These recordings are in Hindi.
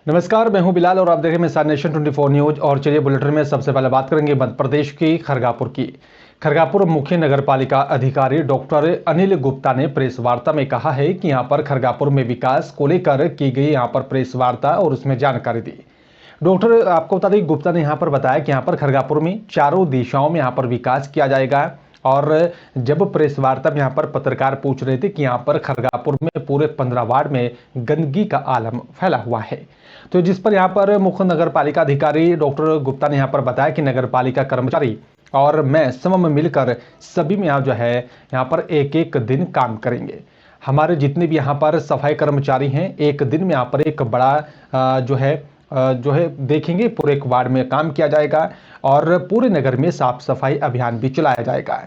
नमस्कार, मैं हूं बिलाल और आप देख रहे हैं मिसाल नेशन 24 न्यूज। और चलिए बुलेटिन में सबसे पहले बात करेंगे मध्य प्रदेश की खरगापुर की। खरगापुर मुख्य नगर पालिका अधिकारी डॉक्टर अनिल गुप्ता ने प्रेस वार्ता में कहा है कि यहां पर खरगापुर में विकास को लेकर की गई यहां पर प्रेस वार्ता और उसमें जानकारी दी। डॉक्टर आपको बता दें, गुप्ता ने यहां पर बताया कि यहां पर खरगापुर में चारों दिशाओं में यहां पर विकास किया जाएगा। और जब प्रेस वार्ता में यहां पर पत्रकार पूछ रहे थे कि यहां पर खरगापुर में पूरे 15 वार्ड में गंदगी का आलम फैला हुआ है, तो जिस पर यहां पर मुख्य नगर पालिका अधिकारी डॉक्टर गुप्ता ने यहां पर बताया कि नगर पालिका कर्मचारी और मैं समूह मिलकर सभी में जो है यहां पर एक एक दिन काम करेंगे। हमारे जितने भी यहाँ पर सफाई कर्मचारी हैं, एक दिन में यहाँ पर एक बड़ा जो है देखेंगे, पूरे एक वार्ड में काम किया जाएगा और पूरे नगर में साफ सफाई अभियान भी चलाया जाएगा।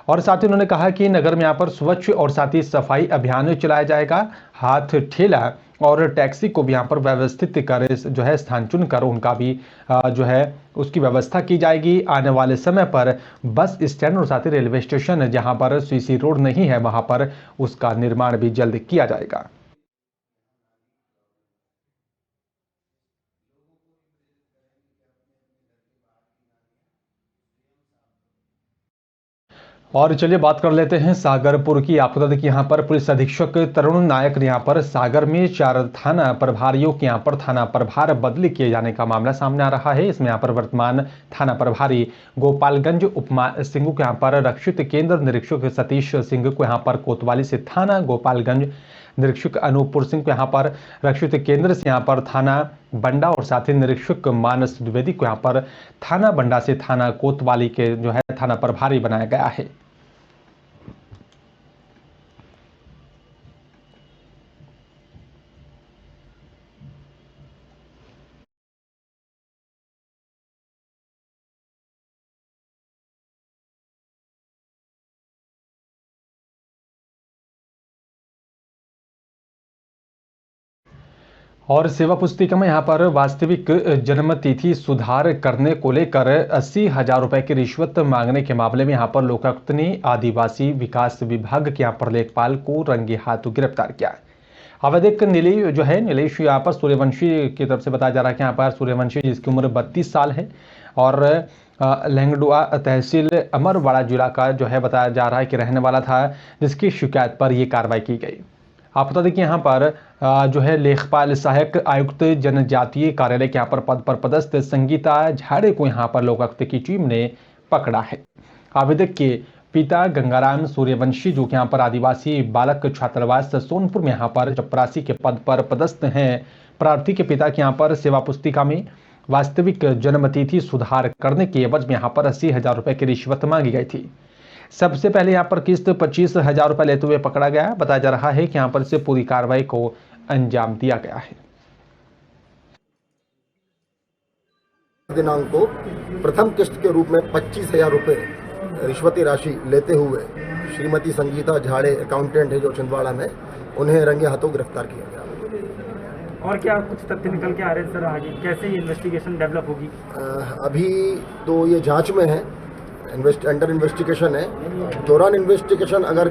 और साथ ही उन्होंने कहा कि नगर में यहाँ पर स्वच्छ और साथ ही सफाई अभियान चलाया जाएगा। हाथ ठेला और टैक्सी को भी यहाँ पर व्यवस्थित कर जो है स्थान चुनकर उनका भी जो है उसकी व्यवस्था की जाएगी। आने वाले समय पर बस स्टैंड और साथ ही रेलवे स्टेशन जहां पर सीसी रोड नहीं है वहां पर उसका निर्माण भी जल्द किया जाएगा। और चलिए बात कर लेते हैं सागरपुर की। आपको बता दें कि यहाँ पर पुलिस अधीक्षक तरुण नायक ने यहाँ पर सागर में 4 थाना प्रभारियों के यहाँ पर थाना प्रभार बदली किए जाने का मामला सामने आ रहा है। इसमें यहाँ पर वर्तमान थाना प्रभारी गोपालगंज उपमा सिंह को यहाँ पर रक्षित केंद्र निरीक्षक सतीश सिंह को यहाँ पर कोतवाली से थाना गोपालगंज निरीक्षक अनूपपुर सिंह को यहाँ पर रक्षित केंद्र से यहाँ पर थाना बंडा और साथ ही निरीक्षक मानस द्विवेदी को यहाँ पर थाना बंडा से थाना कोतवाली के जो है थाना प्रभारी बनाया गया है। और सेवा पुस्तिका में यहाँ पर वास्तविक जन्म तिथि सुधार करने को लेकर 80,000 रुपए की रिश्वत मांगने के मामले में यहाँ पर लोकायुक्त ने आदिवासी विकास विभाग के यहाँ पर लेखपाल को रंगे हाथों गिरफ्तार किया। आवेदक नीलेश जो है नीलेश यहाँ पर सूर्यवंशी की तरफ से बताया जा रहा है कि यहाँ पर सूर्यवंशी जिसकी उम्र 32 साल है और लैंगडुआ तहसील अमरवाड़ा जिला का जो है बताया जा रहा है कि रहने वाला था, जिसकी शिकायत पर यह कार्रवाई की गई। आप बता दें कि यहाँ पर जो है लेखपाल सहायक आयुक्त जनजातीय कार्यालय के यहाँ पर पदस्थ संगीता झाड़े को यहाँ पर लोकायुक्त की टीम ने पकड़ा है। आवेदक के पिता गंगाराम सूर्यवंशी जो कि यहाँ पर आदिवासी बालक छात्रावास सोनपुर में यहाँ पर चपरासी के पद पर पदस्थ हैं। प्रार्थी के पिता के यहाँ पर सेवा पुस्तिका में वास्तविक जन्मतिथि सुधार करने के एवज में यहाँ पर 80,000 रुपए की रिश्वत मांगी गई थी। सबसे पहले यहाँ पर किस्त 25,000 रुपए लेते हुए पकड़ा गया। बताया जा रहा है कि यहाँ पर से पूरी कार्रवाई को अंजाम दिया गया है। दिनांक को प्रथम किस्त के रूप में 25,000 रुपए रिश्वती राशि लेते हुए श्रीमती संगीता झाड़े अकाउंटेंट है जो छिंदवाड़ा में, उन्हें रंगे हाथों गिरफ्तार किया गया। और क्या कुछ तथ्य निकल के आ रहे हैं सर? आगे कैसे ये इन्वेस्टिगेशन डेवलप होगी? अभी तो ये जांच में है, अंडर इन्वेस्टिगेशन है। दौरान इन्वेस्टिगेशन अगर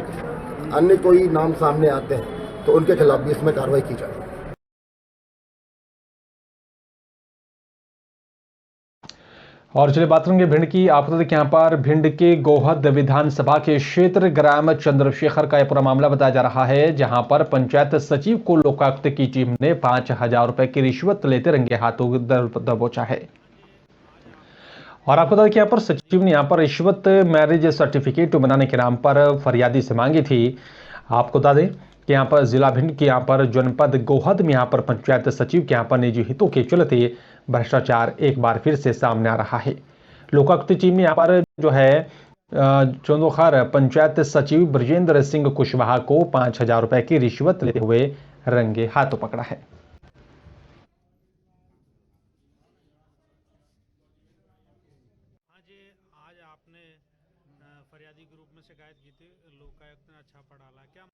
अन्य कोई नाम सामने आते हैं तो उनके खिलाफ भी इसमें कार्रवाई की जाएगी। और चलिए बात करेंगे भिंड की। आपको बता दें कि यहाँ पर भिंड के गोहद विधानसभा के क्षेत्र ग्राम चंद्रशेखर का यह पूरा मामला बताया जा रहा है, जहां पर पंचायत सचिव को लोकायुक्त की टीम ने 5,000 रुपए की रिश्वत लेते रंगे हाथों दबोचा है। और आपको बता दें कि यहाँ पर सचिव ने यहाँ पर रिश्वत मैरिज सर्टिफिकेट बनाने के नाम पर फरियादी से मांगी थी। आपको बता दें कि यहाँ पर जिला भिंड के यहाँ पर जनपद गोहद में यहाँ पर पंचायत सचिव के यहाँ पर निजी हितों के चलते भ्रष्टाचार एक बार फिर से सामने आ रहा है। लोकायुक्त टीम ने यहाँ पर जो है चंदोखर पंचायत सचिव ब्रजेंद्र सिंह कुशवाहा को 5,000 रुपए की रिश्वत लेते हुए रंगे हाथों पकड़ा है। हाँ जी, आज आपने फरियादी के रूप में शिकायत की थी, लोकायुक्त ने अच्छा पड़ाला क्या?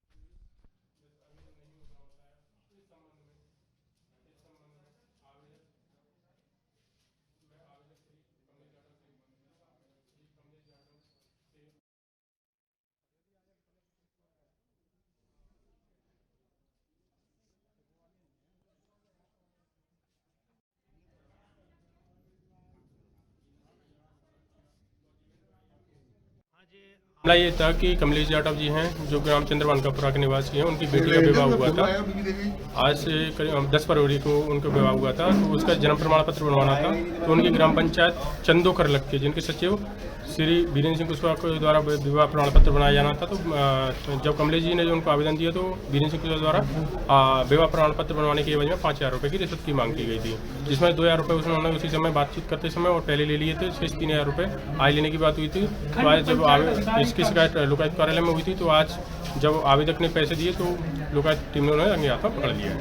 मामला ये था कि कमलेश जाटव जी हैं जो ग्राम चंद्रवानकापुरा के निवासी हैं, उनकी बेटी का विवाह हुआ था। आज से करीब 10 फरवरी को उनका विवाह हुआ था, तो उसका जन्म प्रमाण पत्र बनवाना था। तो उनकी ग्राम पंचायत चंदोकर लग के जिनके सचिव श्री वीरेंद्र सिंह कुशवाहा के द्वारा विवाह प्रमाण पत्र बनाया जाना था। तो जब कमलेश जी ने जो उनको आवेदन दिया तो वीरेंद्र सिंह कुशवाहा द्वारा विवाह प्रमाण पत्र बनवाने के एवज में 5,000 रुपये की रिश्वत की मांग की गई थी, जिसमें 2,000 रुपये उन्होंने उसी समय बातचीत करते समय और पहले ले लिए थे। शेष 3,000 रुपये आज लेने की बात हुई थी। तो आज जब इसकी शिकायत लोकायुक्त कार्यालय में हुई थी, तो आज जब आवेदक ने पैसे दिए तो लोकायुक्त टीम ने उन्हें रंगे हाथों पकड़ लिया।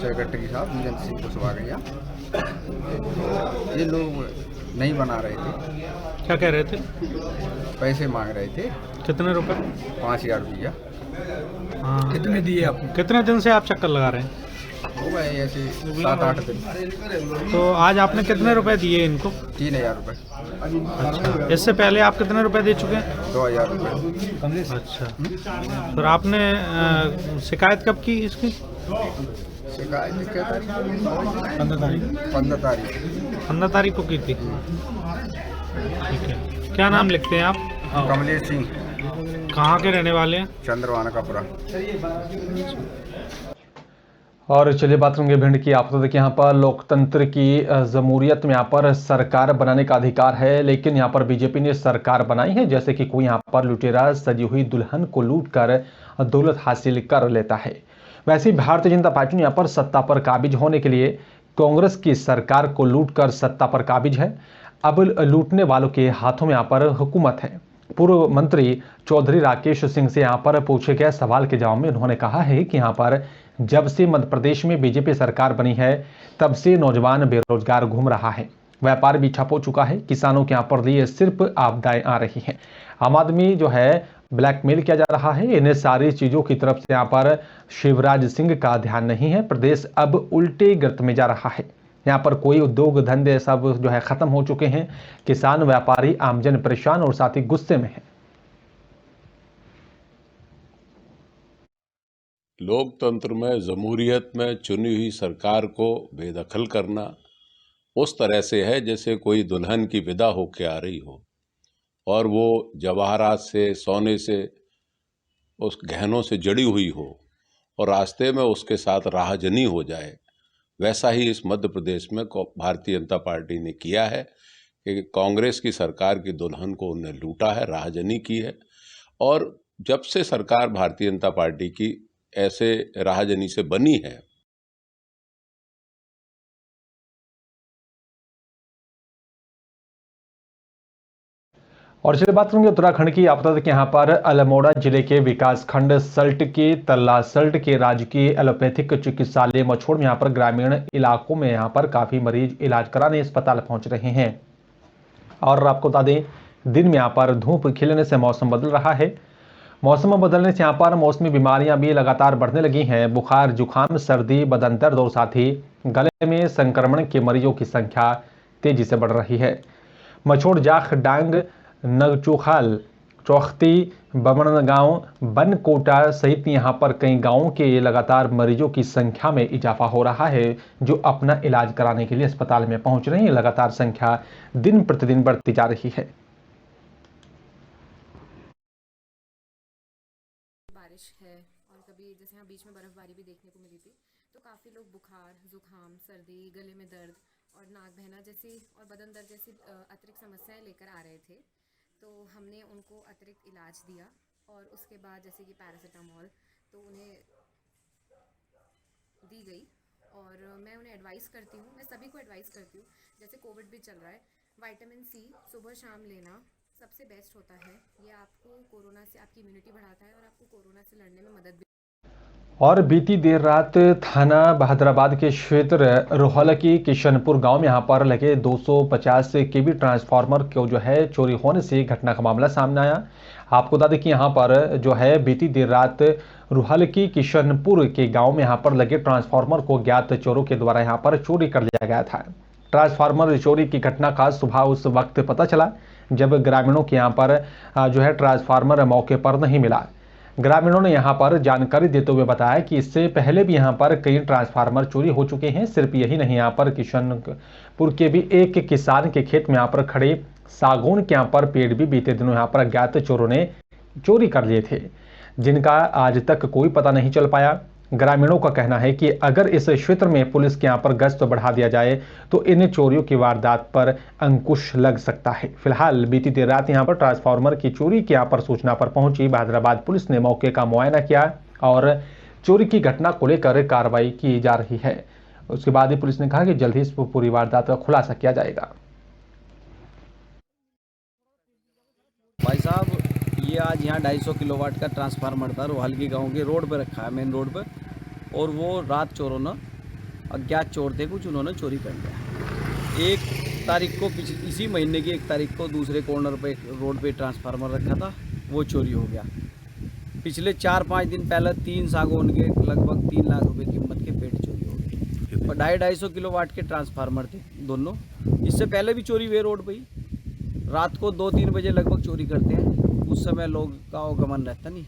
सेक्रेटरी साहब वीरेंद्र सिंह कुशवाहा गया, ये लोग नहीं बना रहे थे। क्या कह रहे थे? पैसे मांग रहे थे। कितने रुपए? 5,000 रुपया। हाँ। कितने दिए आपको? कितने दिन से आप चक्कर लगा रहे हैं? हो गए ऐसे 7-8 दिन। तो आज आपने कितने रुपए दिए इनको? 3,000 रुपये। अच्छा, इससे पहले आप कितने रुपए दे चुके हैं? 2,000 रुपये। अच्छा, फिर आपने शिकायत कब की इसकी? शिकायत क्या तारीख? 15 तारीख। 15 तारीख। 15 तारीख को की थी। ठीक है, क्या नाम लिखते हैं आप? कमलेश सिंह, कहाँ के रहने वाले हैं? चंद्रवानकापुरा। और चलिए बात करेंगे भिंड की। आप तो देखिए यहाँ पर लोकतंत्र की जमहूरियत में यहाँ पर सरकार बनाने का अधिकार है, लेकिन यहाँ पर बीजेपी ने सरकार बनाई है जैसे कि कोई यहाँ पर लुटेरा सजी हुई दुल्हन को लूट कर दौलत हासिल कर लेता है। वैसे ही भारतीय जनता पार्टी ने यहाँ पर सत्ता पर काबिज होने के लिए कांग्रेस की सरकार को लूट कर सत्ता पर काबिज है। अब लूटने वालों के हाथों में यहाँ पर हुकूमत है। पूर्व मंत्री चौधरी राकेश सिंह से यहाँ पर पूछे गए सवाल के जवाब में उन्होंने कहा है कि यहाँ पर जब से मध्य प्रदेश में बीजेपी सरकार बनी है तब से नौजवान बेरोजगार घूम रहा है, व्यापार भी ठप हो चुका है, किसानों के यहाँ पर लिए सिर्फ आपदाएं आ रही हैं, आम आदमी जो है ब्लैकमेल किया जा रहा है। इन्हें सारी चीजों की तरफ से यहाँ पर शिवराज सिंह का ध्यान नहीं है। प्रदेश अब उल्टे गर्त में जा रहा है। यहाँ पर कोई उद्योग धंधे सब जो है खत्म हो चुके हैं। किसान, व्यापारी, आमजन परेशान और साथ ही गुस्से में है। लोकतंत्र में, जमहूरियत में चुनी हुई सरकार को बेदखल करना उस तरह से है जैसे कोई दुल्हन की विदा होके आ रही हो और वो जवाहरात से, सोने से, उस गहनों से जड़ी हुई हो और रास्ते में उसके साथ राहजनी हो जाए। वैसा ही इस मध्य प्रदेश में भारतीय जनता पार्टी ने किया है कि कांग्रेस की सरकार की दुल्हन को उन्हें लूटा है, राहजनी की है। और जब से सरकार भारतीय जनता पार्टी की ऐसे राहजनी से बनी है, और चलिए बात करेंगे उत्तराखंड की। आप बता दें कि यहाँ पर अल्मोड़ा जिले के विकास खंड सल्ट के तल्ला सल्ट के राजकीय एलोपैथिक चिकित्सालय मछोड़ में यहाँ पर ग्रामीण इलाकों में यहाँ पर काफी मरीज इलाज कराने अस्पताल पहुंच रहे हैं। और आपको बता दें दिन में यहाँ पर धूप खिलने से मौसम बदल रहा है। मौसम बदलने से यहाँ पर मौसमी बीमारियां भी लगातार बढ़ने लगी हैं। बुखार, जुकाम, सर्दी, बदन दर्द और साथ ही गले में संक्रमण के मरीजों की संख्या तेजी से बढ़ रही है। मछोड़, जाख, डांग, नगचोखाल, चौखती, बमनगांव, बनकोटा सहित यहाँ पर कई गांवों के लगातार मरीजों की संख्या में इजाफा हो रहा है जो अपना इलाज कराने के लिए अस्पताल में पहुंच रहे हैं। लगातार संख्या दिन प्रतिदिन बढ़ती जा रही है। बारिश है और कभी जैसे यहाँ बीच में बर्फबारी भी देखने को मिली थी, तो काफ़ी लोग बुखार, जुकाम, सर्दी, गले में दर्द और नाक बहना जैसी और बदन दर्द जैसी अतिरिक्त समस्याएं लेकर आ रहे थे। तो हमने उनको अतिरिक्त इलाज दिया और उसके बाद जैसे कि पैरासीटामोल तो उन्हें दी गई। और मैं उन्हें एडवाइस करती हूँ, मैं सभी को एडवाइस करती हूँ, जैसे कोविड भी चल रहा है, विटामिन सी सुबह शाम लेना सबसे बेस्ट होता है। ये आपको कोरोना से, आपकी इम्यूनिटी बढ़ाता है और आपको कोरोना से लड़ने में मदद भी। और बीती देर रात थाना बहादुराबाद के क्षेत्र रोहल की किशनपुर गांव में यहाँ पर लगे 250 केवी ट्रांसफार्मर को जो है चोरी होने से घटना का मामला सामने आया। आपको बता दें कि यहाँ पर जो है बीती देर रात रोहल की किशनपुर के गांव में यहाँ पर लगे ट्रांसफार्मर को ज्ञात चोरों के द्वारा यहाँ पर चोरी कर लिया गया था। ट्रांसफार्मर चोरी की घटना का सुबह उस वक्त पता चला जब ग्रामीणों के यहाँ पर जो है ट्रांसफार्मर मौके पर नहीं मिला। ग्रामीणों ने यहाँ पर जानकारी देते हुए बताया कि इससे पहले भी यहाँ पर कई ट्रांसफार्मर चोरी हो चुके हैं। सिर्फ यही नहीं, यहाँ पर किशनपुर के भी एक किसान के खेत में यहाँ पर खड़े सागौन के यहाँ पर पेड़ भी बीते दिनों यहाँ पर अज्ञात चोरों ने चोरी कर लिए थे, जिनका आज तक कोई पता नहीं चल पाया। ग्रामीणों का कहना है कि अगर इस क्षेत्र में पुलिस के यहाँ पर गश्त बढ़ा दिया जाए तो इन चोरियों की वारदात पर अंकुश लग सकता है। फिलहाल बीती देर रात यहाँ पर ट्रांसफार्मर की चोरी की यहाँ पर सूचना पर पहुंची हैदराबाद पुलिस ने मौके का मुआयना किया और चोरी की घटना को लेकर कार्रवाई की जा रही है। उसके बाद ही पुलिस ने कहा कि जल्द ही इस पूरी वारदात का खुलासा किया जाएगा। भाई साहब, ये आज यहाँ 250 किलोवाट का ट्रांसफार्मर था, रोहलगी गांव के रोड पे रखा है, मेन रोड पे, और वो रात चोरों ने, अज्ञात चोर थे कुछ, उन्होंने चोरी कर लिया। 1 तारीख को, इसी महीने की 1 तारीख को दूसरे कॉर्नर पे रोड पे ट्रांसफार्मर रखा था, वो चोरी हो गया। पिछले 4-5 दिन पहले 3 सागौन के लगभग 3 लाख रुपए कीमत के पेड़ चोरी हो गए और 250 किलोवाट के ट्रांसफार्मर थे दोनों। इससे पहले भी चोरी हुए रोड पर ही, रात को 2-3 बजे लगभग चोरी करते हैं, उस समय लोग का आवागमन रहता नहीं।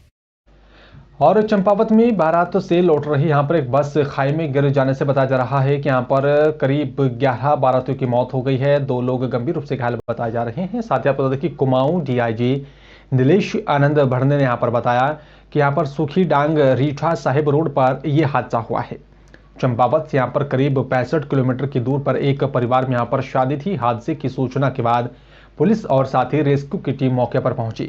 और चंपावत में बारात से लौट रही यहाँ पर एक बस खाई में गिर जाने से बताया जा रहा है कि यहाँ पर करीब 11 बारातियों की मौत हो गई है, 2 लोग गंभीर रूप से घायल बताए जा रहे हैं। साथ ही आपको बता दें कि कुमाऊं डीआईजी नीलेश आनंद भड़ने ने यहाँ पर बताया कि यहाँ पर सुखी डांग रीठा साहिब रोड पर यह हादसा हुआ है। चंपावत से यहाँ पर करीब 65 किलोमीटर की दूर पर एक परिवार में यहाँ पर शादी थी। हादसे की सूचना के बाद पुलिस और साथ ही रेस्क्यू की टीम मौके पर पहुंची।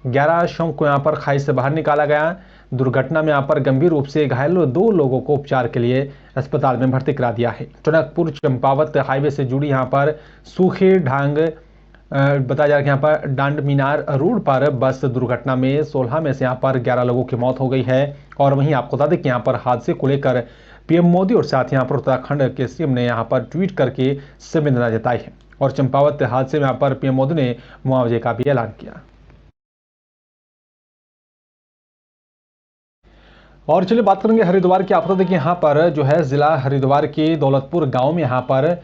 11 शवों को यहाँ पर खाई से बाहर निकाला गया। दुर्घटना में यहाँ पर गंभीर रूप से घायल 2 लोगों को उपचार के लिए अस्पताल में भर्ती करा दिया है। टनकपुर चंपावत हाईवे से जुड़ी यहाँ पर सूखे ढांग बताया जा रहा है कि यहाँ पर डांड मीनार रोड पर बस दुर्घटना में 16 में से यहाँ पर 11 लोगों की मौत हो गई है। और वहीं आपको बता दें कि यहाँ पर हादसे को लेकर पीएम मोदी और साथ ही यहाँ पर उत्तराखंड के सीएम ने यहाँ पर ट्वीट करके संवेदना जताई है और चंपावत हादसे में यहाँ पर पीएम मोदी ने मुआवजे का भी ऐलान किया। और चलिए बात करेंगे हरिद्वार की। आपको देखिए यहाँ पर जो है जिला हरिद्वार के दौलतपुर गांव में यहाँ पर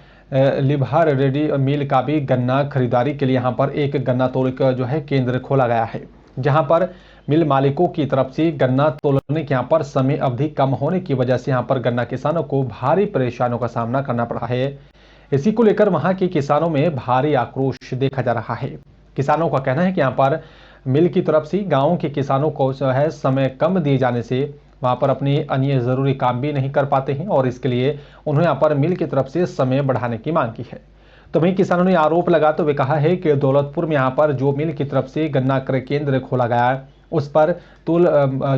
लिभार रेडी मिल का भी गन्ना खरीदारी के लिए यहाँ पर एक गन्ना तोल का जो है केंद्र खोला गया है, जहाँ पर मिल मालिकों की तरफ से गन्ना तोलने के यहाँ पर समय अवधि कम होने की वजह से यहाँ पर गन्ना किसानों को भारी परेशानियों का सामना करना पड़ा है। इसी को लेकर वहां के किसानों में भारी आक्रोश देखा जा रहा है। किसानों का कहना है कि यहाँ पर मिल की तरफ से गांव के किसानों को जो है समय कम दिए जाने से वहां पर अपनी अन्य जरूरी काम भी नहीं कर पाते हैं और इसके लिए उन्होंने यहाँ पर मिल की तरफ से समय बढ़ाने की मांग की है। तो वहीं किसानों ने आरोप लगाते हुए कहा है कि दौलतपुर में यहाँ पर जो मिल की तरफ से गन्ना क्रय केंद्र खोला गया है उस पर तोल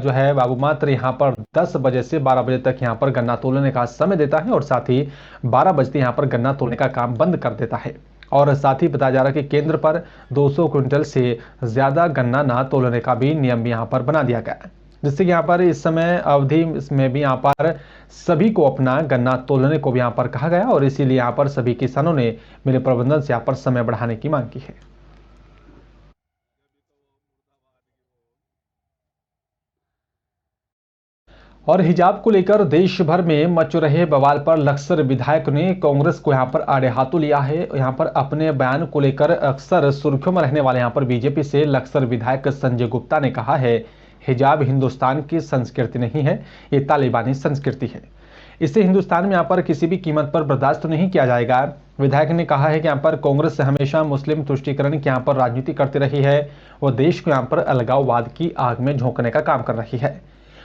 जो है बाबू मात्र यहाँ पर 10 बजे से 12 बजे तक यहाँ पर गन्ना तोलने का समय देता है और साथ ही 12 बजते यहाँ पर गन्ना तोलने का काम बंद कर देता है। और साथ ही बताया जा रहा है कि केंद्र पर 200 क्विंटल से ज्यादा गन्ना ना तोलने का भी नियम भी यहाँ पर बना दिया गया है, जिससे कि यहाँ पर इस समय अवधि में भी यहाँ पर सभी को अपना गन्ना तोलने को भी यहाँ पर कहा गया और इसीलिए यहाँ पर सभी किसानों ने मिल प्रबंधन से यहाँ पर समय बढ़ाने की मांग की है। और हिजाब को लेकर देश भर में मच रहे बवाल पर लक्सर विधायक ने कांग्रेस को यहां पर आड़े हाथों लिया है। यहां पर अपने बयान को लेकर अक्सर सुर्खियों में रहने वाले यहां पर बीजेपी से लक्सर विधायक संजय गुप्ता ने कहा है, हिजाब हिंदुस्तान की संस्कृति नहीं है, ये तालिबानी संस्कृति है। इसे हिंदुस्तान में यहाँ पर किसी भी कीमत पर बर्दाश्त नहीं किया जाएगा। विधायक ने कहा है कि यहाँ पर कांग्रेस हमेशा मुस्लिम तुष्टीकरण की यहाँ पर राजनीति करती रही है और देश को यहाँ पर अलगाववाद की आग में झोंकने का काम कर रही है।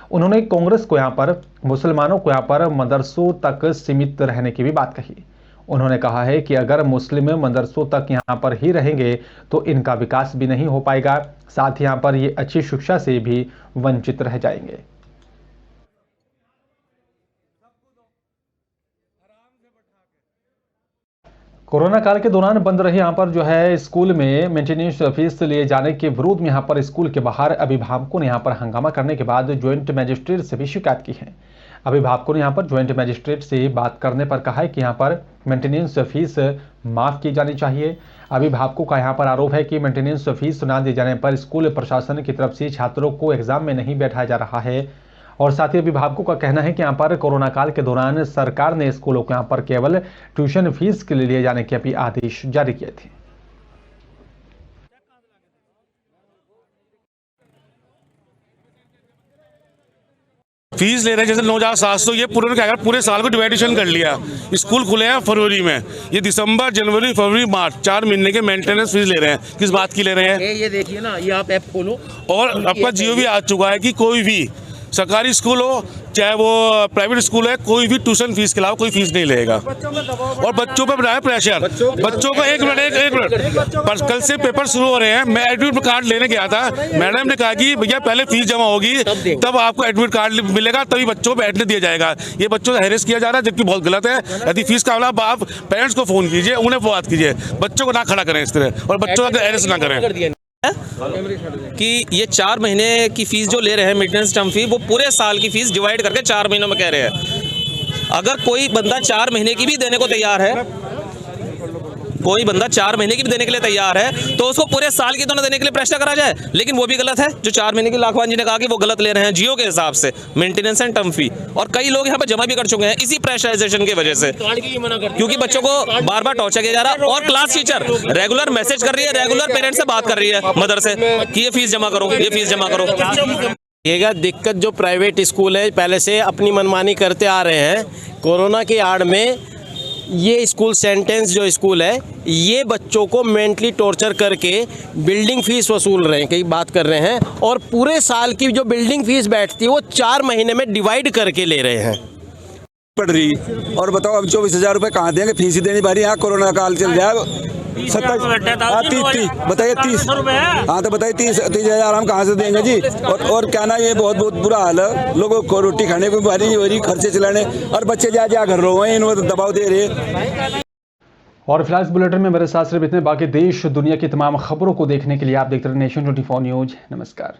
उन्होंने कांग्रेस को यहाँ पर मुसलमानों को यहाँ पर मदरसों तक सीमित रहने की भी बात कही। उन्होंने कहा है कि अगर मुस्लिम मदरसों तक यहाँ पर ही रहेंगे तो इनका विकास भी नहीं हो पाएगा, साथ ही यहाँ पर ये अच्छी शिक्षा से भी वंचित रह जाएंगे। कोरोना काल के दौरान बंद रहे यहाँ पर जो है स्कूल में मेंटेनेंस फीस लिए जाने के विरोध में यहाँ पर स्कूल के बाहर अभिभावकों ने यहाँ पर हंगामा करने के बाद ज्वाइंट मजिस्ट्रेट से भी शिकायत की है। अभिभावकों ने यहाँ पर ज्वाइंट मजिस्ट्रेट से बात करने पर कहा है कि यहाँ पर मेंटेनेंस फीस माफ की जानी चाहिए। अभिभावकों का यहाँ पर आरोप है कि मेंटेनेंस फीस न दिए जाने पर स्कूल प्रशासन की तरफ से छात्रों को एग्जाम में नहीं बैठाया जा रहा है और साथ ही अभिभावकों का कहना है कि यहाँ पर कोरोना काल के दौरान सरकार ने स्कूलों को यहाँ पर केवल ट्यूशन फीस के लिए जाने के भी आदेश जारी किए थे। फीस ले रहे हैं जैसे 9,700, ये पूरे क्या पूरे साल को डिवाइडेशन कर लिया। स्कूल खुले हैं फरवरी में, ये दिसंबर, जनवरी, फरवरी, मार्च 4 महीने के मेंटेनेंस फीस ले रहे हैं। किस बात की ले रहे हैं? ये देखिए ना, ये आप ऐप खोलो और आपका जियो भी आ चुका है कि कोई भी सरकारी स्कूल हो चाहे वो प्राइवेट स्कूल है, कोई भी ट्यूशन फीस के अलावा कोई फीस नहीं लेगा। और बच्चों पे बनाया प्रेशर, बच्चों को एक मिनट कल से पेपर शुरू हो रहे हैं। मैं एडमिट कार्ड लेने गया था, मैडम ने कहा कि भैया पहले फीस जमा होगी तब आपको एडमिट कार्ड मिलेगा, तभी बच्चों को बैठने दिया जाएगा। ये बच्चों से हैरेस किया जा रहा है, जबकि बहुत गलत है। यदि फीस का मामला आप पेरेंट्स को फोन कीजिए, उन्हें बात कीजिए, बच्चों को ना खड़ा करें इस तरह, और बच्चों का हैरेस ना करें। कि ये 4 महीने की फीस जो ले रहे हैं मेंटेनेंस टर्म फी, वो पूरे साल की फीस डिवाइड करके 4 महीनों में कह रहे हैं। अगर कोई बंदा 4 महीने की भी देने को तैयार है, कोई बंदा 4 महीने की भी देने के लिए तैयार है, तो उसको पूरे साल की तो ना देने के लिए प्रेशर करा जाए। लेकिन वो भी गलत है जो 4 महीने की लाखवान जी ने कहा कि वो गलत ले रहे हैं जियो के हिसाब से मेंटेनेंस एंड टर्म फी। और कई लोग यहाँ पे जमा भी कर चुके हैं इसी प्रेशराइजेशन की वजह से, क्योंकि बच्चों को बार बार टॉर्चर किया जा रहा है। और क्लास टीचर रेगुलर मैसेज कर रही है, रेगुलर पेरेंट्स से बात कर रही है मदर से कि ये फीस जमा करो, ये फीस जमा करो। ये दिक्कत जो प्राइवेट स्कूल है पहले से अपनी मनमानी करते आ रहे हैं, कोरोना की आड़ में ये स्कूल सेंटेंस जो स्कूल है ये बच्चों को मेंटली टॉर्चर करके बिल्डिंग फीस वसूल रहे हैं, कई बात कर रहे हैं, और पूरे साल की जो बिल्डिंग फीस बैठती है वो 4 महीने में डिवाइड करके ले रहे हैं। पड़ रही और बताओ अब 24,000 रुपये कहाँ देंगे, फीस ही देनी भारी। यहाँ कोरोना काल चल जाए 27 बताइए 30, हाँ तो बताइए 30,000 हम कहाँ से देंगे जी। और क्या ना, ये बहुत बुरा हाल है, लोगों को रोटी खाने को भारी हो रही, खर्चे चलाने, और बच्चे जा घर रो हैं, इन्होंने दबाव दे रहे। और फिलहाल इस बुलेटिन में मेरे साथ सिर्फ इतने, बाकी देश दुनिया की तमाम खबरों को देखने के लिए आप देखते रहे नेशन 24 न्यूज। नमस्कार।